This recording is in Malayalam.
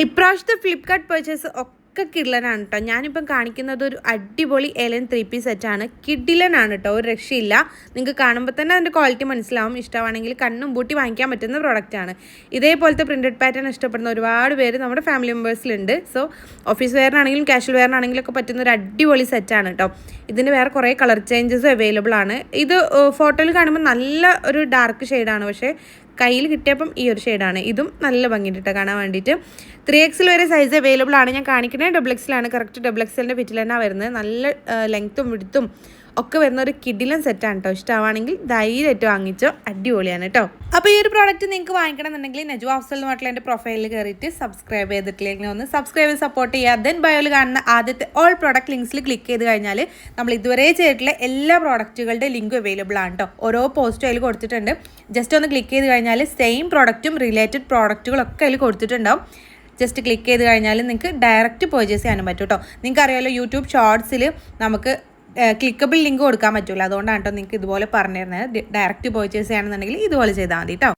ഇപ്രാവശ്യത്തെ ഫ്ലിപ്കാർട്ട് പർച്ചേസ് ഒക്കെ കിഡിലനാണ് കേട്ടോ. ഞാനിപ്പം കാണിക്കുന്നത് ഒരു അടിപൊളി എലൻ 3-piece സെറ്റാണ്. കിഡിലനാണ് കേട്ടോ, ഒരു രക്ഷയില്ല. നിങ്ങൾക്ക് കാണുമ്പോൾ തന്നെ അതിൻ്റെ ക്വാളിറ്റി മനസ്സിലാവും. ഇഷ്ടമാണെങ്കിൽ കണ്ണും പൂട്ടി വാങ്ങിക്കാൻ പറ്റുന്ന പ്രോഡക്റ്റാണ്. ഇതേപോലത്തെ പ്രിൻറ്റഡ് പാറ്റേൺ ഇഷ്ടപ്പെടുന്ന ഒരുപാട് പേര് നമ്മുടെ ഫാമിലി മെമ്പേഴ്സിലുണ്ട്. സോ ഓഫീസ് വെയറിനാണെങ്കിലും കാഷ്വൽ വെയറിനാണെങ്കിലും ഒക്കെ പറ്റുന്ന ഒരു അടിപൊളി സെറ്റാണ് കേട്ടോ. ഇതിന് വേറെ കുറേ കളർ ചേഞ്ചസ് അവൈലബിൾ ആണ്. ഇത് ഫോട്ടോയിൽ കാണുമ്പോൾ നല്ല ഒരു ഡാർക്ക് ഷെയ്ഡാണ്, പക്ഷേ കയ്യിൽ കിട്ടിയപ്പം ഈ ഒരു ഷെയ്ഡാണ്. ഇതും നല്ല ഭംഗിയിട്ട് കാണാൻ വേണ്ടിയിട്ട്. 3XL വരെ സൈസ് അവൈലബിൾ ആണ്. ഞാൻ കാണിക്കുന്നത് XXL കറക്റ്റ് XXLൻ്റെ ഫിറ്റിൽ തന്നെ വരുന്നത്. നല്ല ലെങ്ത്തും വിടുത്തും ഒക്കെ വരുന്ന ഒരു കിഡിലൻ സെറ്റാണ് കേട്ടോ. ഇഷ്ടമാണെങ്കിൽ ധൈര്യമായിട്ട് വാങ്ങിച്ചോ, അടിപൊളിയാണ് കേട്ടോ. അപ്പോൾ ഈ ഒരു പ്രോഡക്റ്റ് നിങ്ങൾക്ക് വാങ്ങിക്കണമെന്നുണ്ടെങ്കിൽ നജു അഫ്സൽ എന്ന് എൻ്റെ പ്രൊഫൈലിൽ കയറിയിട്ട് സബ്സ്ക്രൈബ് ചെയ്തിട്ടില്ലെങ്കിൽ ഒന്ന് സബ്സ്ക്രൈബ് ചെയ്ത് സപ്പോർട്ട് ചെയ്യുക. ദെൻ ബയോയിൽ കാണുന്ന ആദ്യത്തെ ഓൾ പ്രോഡക്റ്റ് ലിങ്ക്സിൽ ക്ലിക്ക് ചെയ്ത് കഴിഞ്ഞാൽ നമ്മൾ ഇതുവരെ ചെയ്തിട്ടുള്ള എല്ലാ പ്രോഡക്റ്റുകളുടെ ലിങ്കും അവൈലബിൾ ആണ് കേട്ടോ. ഓരോ പോസ്റ്റും അതിൽ കൊടുത്തിട്ടുണ്ട്. ജസ്റ്റ് ഒന്ന് ക്ലിക്ക് ചെയ്ത് കഴിഞ്ഞാൽ സെയിം പ്രോഡക്റ്റും റിലേറ്റഡ് പ്രോഡക്റ്റുകളൊക്കെ അതിൽ കൊടുത്തിട്ടുണ്ടാവും. ജസ്റ്റ് ക്ലിക്ക് ചെയ്ത് കഴിഞ്ഞാൽ നിങ്ങൾക്ക് ഡയറക്റ്റ് പർച്ചേസ് ചെയ്യാനും പറ്റും കേട്ടോ. നിങ്ങൾക്കറിയാമല്ലോ, യൂട്യൂബ് ഷോർട്സിൽ നമുക്ക് ക്ലിക്കബിൾ ലിങ്ക് കൊടുക്കാൻ പറ്റില്ല. അതുകൊണ്ടാണ് കേട്ടോ നിങ്ങൾക്ക് ഇതുപോലെ പറഞ്ഞു തരുന്നത്. ഡയറക്റ്റ് പർച്ചേസ് ചെയ്യുകയാണെന്നുണ്ടെങ്കിൽ ഇതുപോലെ ചെയ്താൽ മതി കേട്ടോ.